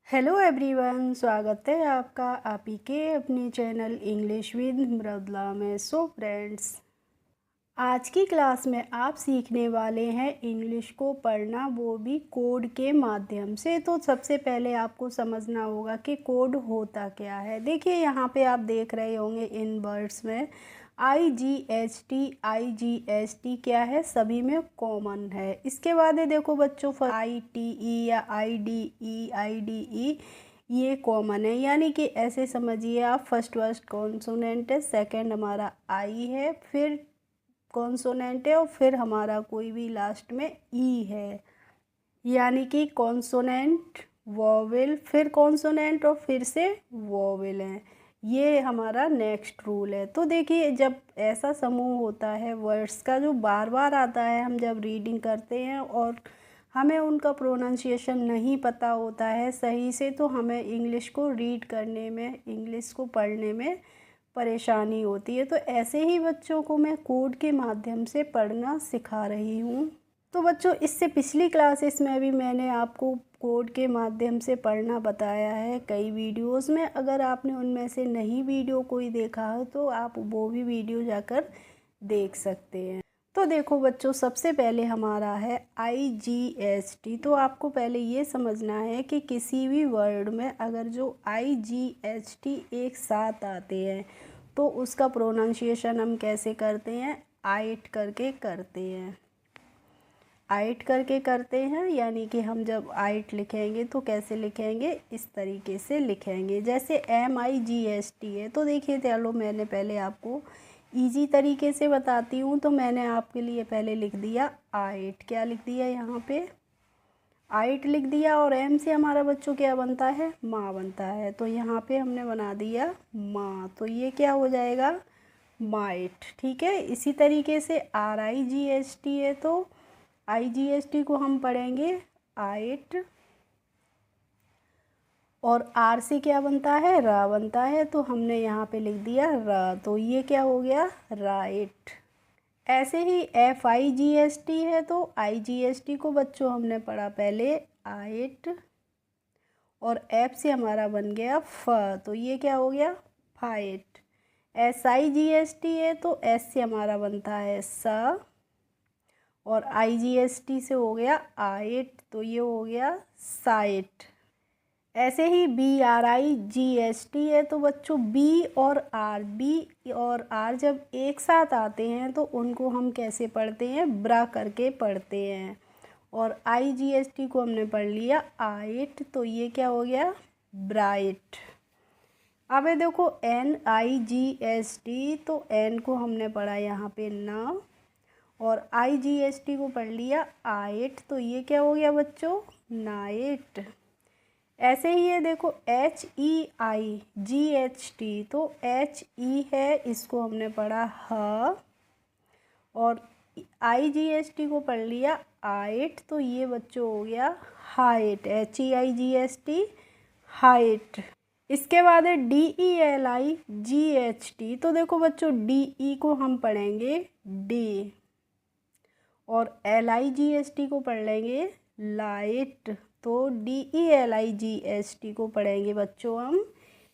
Hello everyone, स्वागत है आपका आप ही के अपने चैनल इंग्लिश विद मृदुला में। सो फ्रेंड्स, आज की क्लास में आप सीखने वाले हैं इंग्लिश को पढ़ना, वो भी कोड के माध्यम से। तो सबसे पहले आपको समझना होगा कि कोड होता क्या है। देखिए यहाँ पे आप देख रहे होंगे इन वर्ड्स में IGST क्या है, सभी में कॉमन है। इसके बाद है देखो बच्चों ITE या IDE ये कॉमन है, यानी कि ऐसे समझिए आप फर्स्ट कॉन्सोनेंट है, सेकंड हमारा आई है, फिर कॉन्सोनेंट है और फिर हमारा कोई भी लास्ट में ई है, यानी कि कॉन्सोनेंट वोवेल फिर कॉन्सोनेंट और फिर से वोवेल है। ये हमारा नेक्स्ट रूल है। तो देखिए जब ऐसा समूह होता है वर्ड्स का जो बार बार आता है, हम जब रीडिंग करते हैं और हमें उनका प्रोनाउंसिएशन नहीं पता होता है सही से, तो हमें इंग्लिश को रीड करने में, इंग्लिश को पढ़ने में परेशानी होती है। तो ऐसे ही बच्चों को मैं कोड के माध्यम से पढ़ना सिखा रही हूँ। तो बच्चों इससे पिछली क्लासेस में भी मैंने आपको कोड के माध्यम से पढ़ना बताया है कई वीडियोस में। अगर आपने उनमें से नहीं वीडियो कोई देखा हो तो आप वो भी वीडियो जाकर देख सकते हैं। तो देखो बच्चों, सबसे पहले हमारा है IGST। तो आपको पहले ये समझना है कि किसी भी वर्ड में अगर जो IGST एक साथ आते हैं तो उसका प्रोनाउंसिएशन हम कैसे करते हैं, आइट करके करते हैं। आइट करके करते हैं, यानी कि हम जब आइट लिखेंगे तो कैसे लिखेंगे, इस तरीके से लिखेंगे। जैसे MIGST है, तो देखिए चलो मैंने पहले आपको इजी तरीके से बताती हूँ। तो मैंने आपके लिए पहले लिख दिया आइट, क्या लिख दिया यहाँ पे, आइट लिख दिया। और एम से हमारा बच्चों क्या बनता है, माँ बनता है। तो यहाँ पे हमने बना दिया माँ, तो ये क्या हो जाएगा, माइट। ठीक है, इसी तरीके से RIGST है, तो IGST को हम पढ़ेंगे आइट। और आर से क्या बनता है, रा बनता है, तो हमने यहाँ पे लिख दिया रा, तो ये क्या हो गया, राइट। ऐसे ही FIGST है, तो IGST को बच्चों हमने पढ़ा पहले आइट, और एफ से हमारा बन गया फ, तो ये क्या हो गया, फाइट। SIGST है, तो एस से हमारा बनता है सा, और IGST से हो गया आइट, तो ये हो गया साइट। ऐसे ही BRIGST है, तो बच्चों बी और आर जब एक साथ आते हैं तो उनको हम कैसे पढ़ते हैं, ब्रा करके पढ़ते हैं। और IGST को हमने पढ़ लिया आइट, तो ये क्या हो गया, ब्राइट। अब ये देखो NIGST, तो एन को हमने पढ़ा यहाँ पे ना, और IGST को पढ़ लिया आइट, तो ये क्या हो गया बच्चों, नाइट। ऐसे ही है देखो HEIGHT, तो HE है, इसको हमने पढ़ा ह, और IGST को पढ़ लिया आइट, तो ये बच्चों हो गया हाइट, HEIGST हाइट। इसके बाद है DELIGHT, तो देखो बच्चों DE को हम पढ़ेंगे डे, और LIGST को पढ़ लेंगे लाइट, तो DELIGHT को पढ़ेंगे बच्चों हम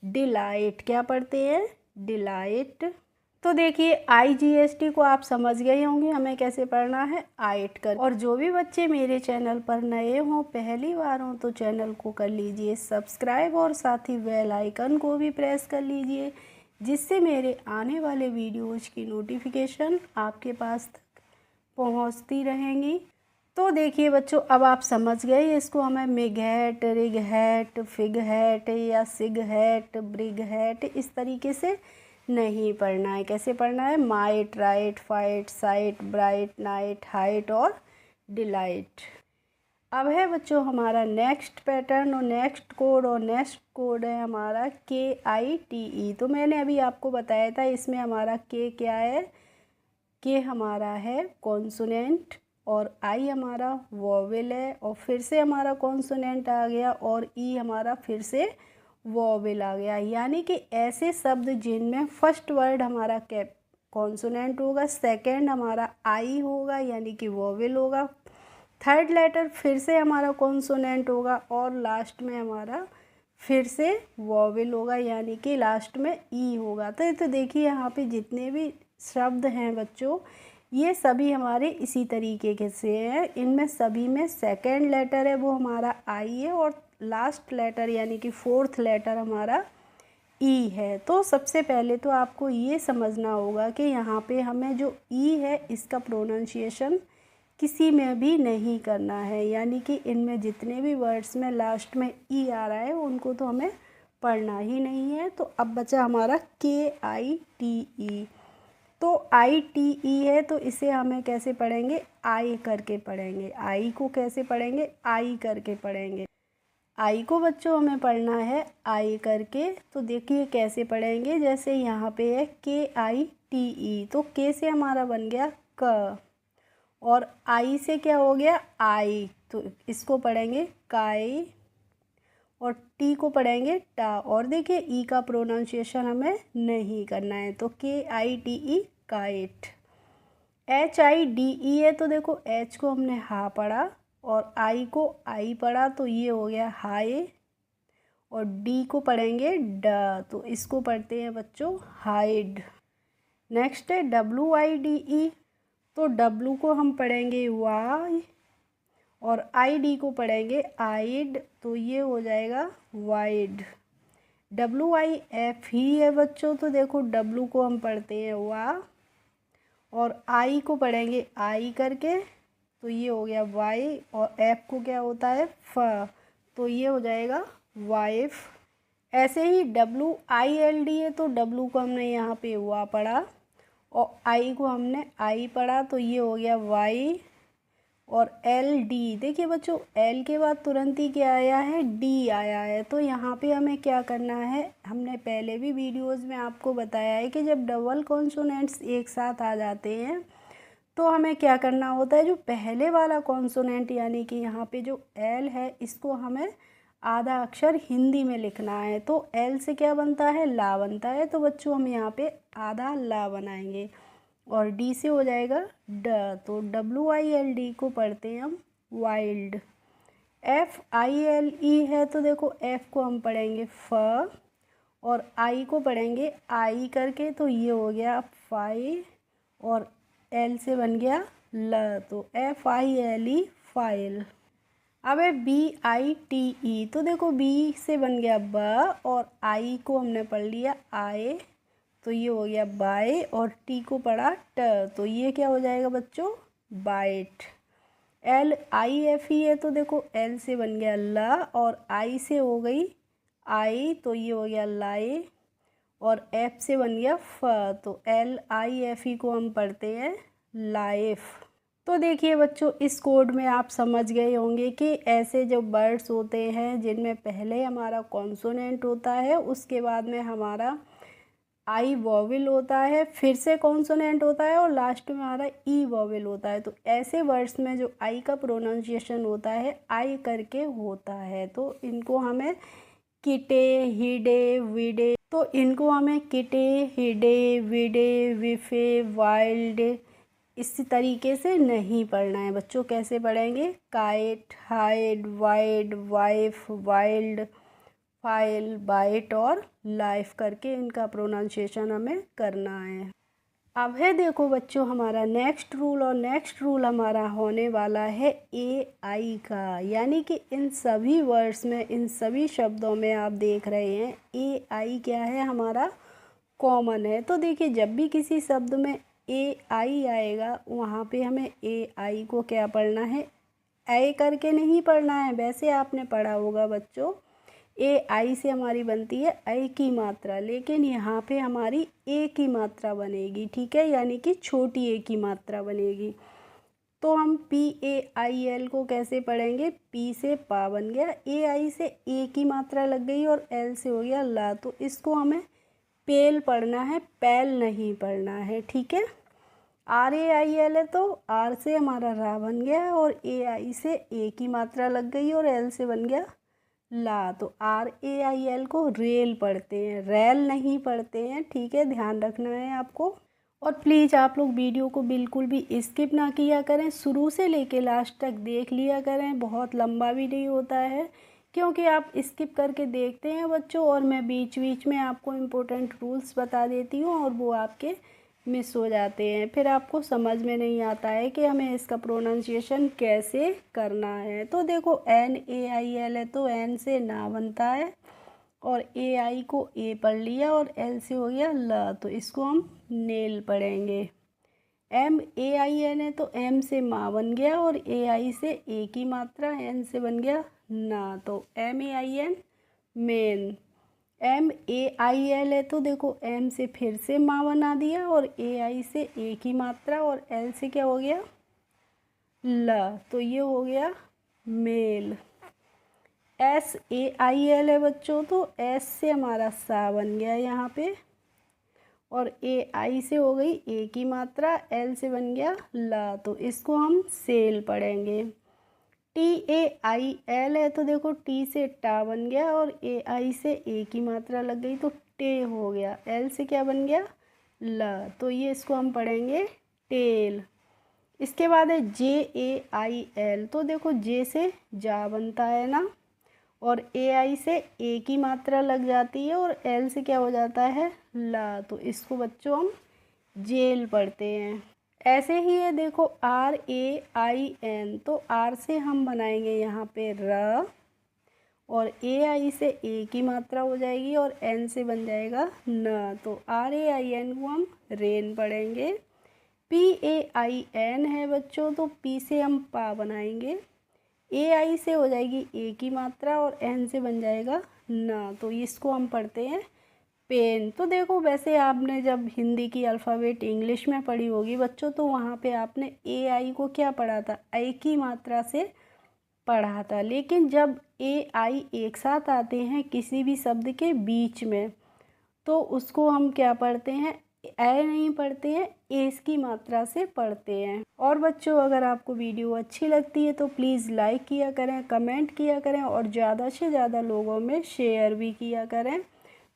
डिलाइट। क्या पढ़ते हैं, डिलाइट। तो देखिए IGST को आप समझ गए होंगे हमें कैसे पढ़ना है, आइट कर। और जो भी बच्चे मेरे चैनल पर नए हों, पहली बार हों, तो चैनल को कर लीजिए सब्सक्राइब, और साथ ही बेल आइकन को भी प्रेस कर लीजिए, जिससे मेरे आने वाले वीडियोज़ की नोटिफिकेशन आपके पास तक पहुंचती रहेंगी। तो देखिए बच्चों, अब आप समझ गए इसको हमें MiG hat, rig hat, fig hat या सिग हैट, ब्रिग हैट इस तरीके से नहीं पढ़ना है। कैसे पढ़ना है, might, right, fight, site, bright, night, height और डिलाइट। अब है बच्चों हमारा नेक्स्ट पैटर्न और नेक्स्ट कोड, और नेक्स्ट कोड है हमारा KITE। तो मैंने अभी आपको बताया था इसमें हमारा के क्या है, के हमारा है कॉन्सोनेंट, और आई हमारा वोवेल है, और फिर से हमारा कॉन्सोनेंट आ गया, और ई हमारा फिर से वोवेल आ गया। यानी कि ऐसे शब्द जिनमें फर्स्ट वर्ड हमारा कॉन्सोनेंट होगा, सेकंड हमारा आई होगा यानी कि वोवेल होगा, थर्ड लेटर फिर से हमारा कॉन्सोनेंट होगा और लास्ट में हमारा फिर से वॉवेल होगा, यानी कि लास्ट में ई होगा। तो देखिए यहाँ पे जितने भी शब्द हैं बच्चों, ये सभी हमारे इसी तरीके के से हैं। इनमें सभी में सेकंड लेटर है वो हमारा आई है और लास्ट लेटर यानी कि फोर्थ लेटर हमारा ई है। तो सबसे पहले तो आपको ये समझना होगा कि यहाँ पे हमें जो ई है इसका प्रोनाउंसिएशन किसी में भी नहीं करना है, यानी कि इनमें जितने भी वर्ड्स में लास्ट में ई आ रहा है उनको तो हमें पढ़ना ही नहीं है। तो अब बचा हमारा KITE। तो ITE है तो इसे हमें कैसे पढ़ेंगे, आई करके पढ़ेंगे। आई को कैसे पढ़ेंगे, आई करके पढ़ेंगे। आई को बच्चों हमें पढ़ना है आई करके। तो देखिए कैसे पढ़ेंगे, जैसे यहाँ पे है KITE, तो के से हमारा बन गया क, और आई से क्या हो गया आई, तो इसको पढ़ेंगे काई, और टी को पढ़ेंगे टा। और देखिए ई का प्रोनाउंसिएशन हमें नहीं करना है, तो KITE काइट। HIDE है तो देखो एच को हमने हा पढ़ा और आई को आई पढ़ा, तो ये हो गया हाई, और डी को पढ़ेंगे ड, तो इसको पढ़ते हैं बच्चों हाइड। नेक्स्ट है WIDE, तो W को हम पढ़ेंगे वाई और ID को पढ़ेंगे आइड, तो ये हो जाएगा वाइड। WIF ही है बच्चों, तो देखो W को हम पढ़ते हैं वा और I को पढ़ेंगे आई करके, तो ये हो गया वाई, और F को क्या होता है फ, तो ये हो जाएगा वाइफ। ऐसे ही WILD है तो W को हमने यहाँ पे वा पढ़ा और आई को हमने आई पढ़ा, तो ये हो गया वाई। और LD, देखिए बच्चों एल के बाद तुरंत ही क्या आया है, डी आया है। तो यहाँ पे हमें क्या करना है, हमने पहले भी वीडियोस में आपको बताया है कि जब डबल कॉन्सोनेंट्स एक साथ आ जाते हैं तो हमें क्या करना होता है, जो पहले वाला कॉन्सोनेंट यानी कि यहाँ पे जो एल है इसको हमें आधा अक्षर हिंदी में लिखना है। तो एल से क्या बनता है, ला बनता है, तो बच्चों हम यहाँ पे आधा ला बनाएंगे। और डी से हो जाएगा ड, तो WILD को पढ़ते हैं हम वाइल्ड। FILE है तो देखो एफ को हम पढ़ेंगे फ और आई को पढ़ेंगे आई करके, तो ये हो गया फाई, और एल से बन गया ल, तो FILE फाइल। अब है BITE, तो देखो बी से बन गया ब और आई को हमने पढ़ लिया आए, तो ये हो गया बाय, और टी को पढ़ा ट, तो ये क्या हो जाएगा बच्चों बाइट। LIFE है तो देखो एल से बन गया ला और आई से हो गई आई, तो ये हो गया लाई, और एफ से बन गया फ, तो LIFE को हम पढ़ते हैं लाइफ। तो देखिए बच्चों इस कोड में आप समझ गए होंगे कि ऐसे जो वर्ड्स होते हैं जिनमें पहले हमारा कॉन्सोनेंट होता है, उसके बाद में हमारा आई वॉवेल होता है, फिर से कॉन्सोनेंट होता है और लास्ट में हमारा ई वॉवेल होता है। तो ऐसे वर्ड्स में जो आई का प्रोनाउंसिएशन होता है आई करके होता है, तो इनको हमें किटे हिडे विडे, तो इनको हमें किटे हिडे विडे विफे वाइल्ड इसी तरीके से नहीं पढ़ना है बच्चों। कैसे पढ़ेंगे, kite hide wide wife wild file bite और लाइफ करके इनका प्रोनाउंसिएशन हमें करना है। अब है देखो बच्चों हमारा नेक्स्ट रूल, और नेक्स्ट रूल हमारा होने वाला है AI का, यानी कि इन सभी वर्ड्स में इन सभी शब्दों में आप देख रहे हैं AI क्या है, हमारा कॉमन है। तो देखिए जब भी किसी शब्द में AI आएगा वहाँ पे हमें AI को क्या पढ़ना है, ए करके नहीं पढ़ना है। वैसे आपने पढ़ा होगा बच्चों AI से हमारी बनती है ए की मात्रा, लेकिन यहाँ पे हमारी ए की मात्रा बनेगी, ठीक है, यानी कि छोटी ए की मात्रा बनेगी। तो हम PAIL को कैसे पढ़ेंगे, P से पा बन गया, AI से ए की मात्रा लग गई और L से हो गया ला, तो इसको हमें पेल पढ़ना है, पैल नहीं पढ़ना है, ठीक है। RAIL है तो R से हमारा रा बन गया और AI से ए की मात्रा लग गई और L से बन गया ला, तो RAIL को रेल पढ़ते हैं, रैल नहीं पढ़ते हैं, ठीक है, ध्यान रखना है आपको। और प्लीज़ आप लोग वीडियो को बिल्कुल भी स्किप ना किया करें, शुरू से लेके लास्ट तक देख लिया करें। बहुत लंबा भी नहीं होता है, क्योंकि आप स्किप करके देखते हैं बच्चों, और मैं बीच बीच में आपको इम्पोर्टेंट रूल्स बता देती हूँ और वो आपके मिस हो जाते हैं। फिर आपको समझ में नहीं आता है कि हमें इसका प्रोनाउंसिएशन कैसे करना है। तो देखो NAIL है तो N से ना बनता है, और AI को A पढ़ लिया और L से हो गया ल, तो इसको हम नेल पढ़ेंगे। MAIN है तो M से माँ बन गया, और AI से A की मात्रा N से बन गया ना, तो MAIN मेन। MAIL है तो देखो M से फिर से माँ बना दिया, और AI से A की मात्रा, और L से क्या हो गया ल, तो ये हो गया मेल। SAIL है बच्चों, तो S से हमारा सा बन गया यहाँ पे, और AI से हो गई A की मात्रा, L से बन गया ला, तो इसको हम सेल पढ़ेंगे। TAIL है तो देखो T से टा बन गया, और AI से A की मात्रा लग गई तो टे हो गया, L से क्या बन गया ला, तो ये इसको हम पढ़ेंगे टेल। इसके बाद है JAIL, तो देखो J से जा बनता है ना, और AI से A की मात्रा लग जाती है, और L से क्या हो जाता है ला, तो इसको बच्चों हम जेल पढ़ते हैं। ऐसे ही है देखो RAIN, तो R से हम बनाएंगे यहाँ पे र, और AI से A की मात्रा हो जाएगी, और N से बन जाएगा न, तो RAIN को हम रेन पढ़ेंगे। PAIN है बच्चों, तो P से हम पा बनाएंगे, AI से हो जाएगी A की मात्रा, और N से बन जाएगा ना, तो इसको हम पढ़ते हैं पेन। तो देखो वैसे आपने जब हिंदी की अल्फ़ाबेट इंग्लिश में पढ़ी होगी बच्चों, तो वहाँ पे आपने AI को क्या पढ़ा था, आई की मात्रा से पढ़ा था। लेकिन जब AI एक साथ आते हैं किसी भी शब्द के बीच में, तो उसको हम क्या पढ़ते हैं, ए नहीं पढ़ते हैं, एस की मात्रा से पढ़ते हैं। और बच्चों अगर आपको वीडियो अच्छी लगती है तो प्लीज़ लाइक किया करें, कमेंट किया करें, और ज़्यादा से ज़्यादा लोगों में शेयर भी किया करें।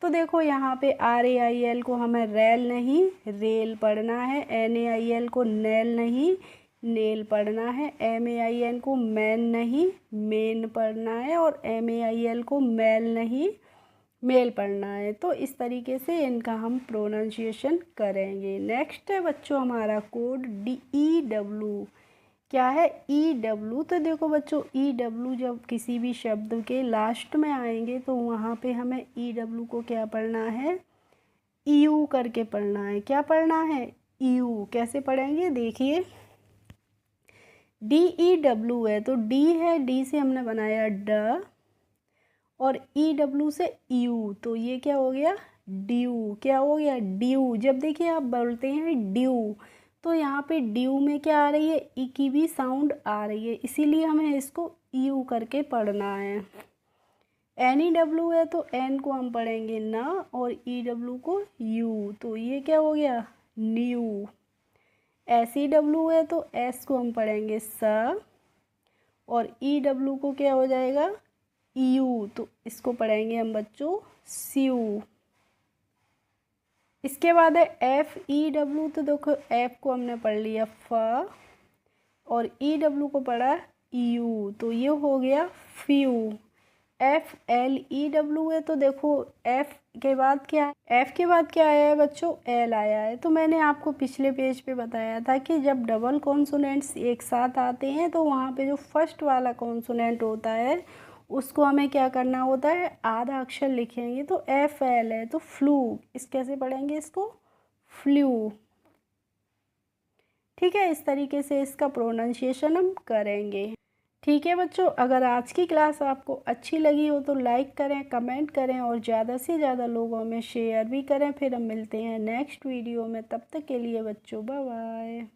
तो देखो यहाँ पे RAIL को हमें रेल नहीं रेल पढ़ना है, NAIL को नेल नहीं नेल पढ़ना है, MAIN को मैन नहीं मेन पढ़ना है, और MAIL को मेल नहीं मेल पढ़ना है। तो इस तरीके से इनका हम प्रोनाउंसिएशन करेंगे। नेक्स्ट है बच्चों हमारा कोड EW। क्या है EW, तो देखो बच्चों EW जब किसी भी शब्द के लास्ट में आएंगे तो वहाँ पे हमें EW को क्या पढ़ना है, EU करके पढ़ना है। क्या पढ़ना है, EU। कैसे पढ़ेंगे देखिए, DEW है तो D है, D से हमने बनाया ड, और EW से यू, तो ये क्या हो गया ड्यू। क्या हो गया ड्यू। जब देखिए आप बोलते हैं ड्यू, तो यहाँ पे ड्यू में क्या आ रही है, ई की भी साउंड आ रही है, इसीलिए हमें इसको यू करके पढ़ना है। NEW है तो N को हम पढ़ेंगे ना, और EW को यू, तो ये क्या हो गया न्यू। SEW है तो S को हम पढ़ेंगे स, और EW को क्या हो जाएगा यू, तो इसको पढ़ेंगे हम बच्चों स्यू। इसके बाद है FEW, तो देखो F को हमने पढ़ लिया फ, और EW को पढ़ा यू, तो ये हो गया फ्यू। FLEW है तो देखो F के बाद क्या है, F के बाद क्या आया है बच्चों, L आया है। तो मैंने आपको पिछले पेज पे बताया था कि जब डबल कॉन्सोनेंट्स एक साथ आते हैं तो वहाँ पे जो फर्स्ट वाला कॉन्सोनेंट होता है उसको हमें क्या करना होता है, आधा अक्षर लिखेंगे। तो FL है तो फ्लू, इस कैसे पढ़ेंगे इसको फ्लू। ठीक है, इस तरीके से इसका प्रोनाउंसिएशन हम करेंगे। ठीक है बच्चों, अगर आज की क्लास आपको अच्छी लगी हो तो लाइक करें, कमेंट करें, और ज़्यादा से ज़्यादा लोगों में शेयर भी करें। फिर हम मिलते हैं नेक्स्ट वीडियो में, तब तक के लिए बच्चों बाय बाय।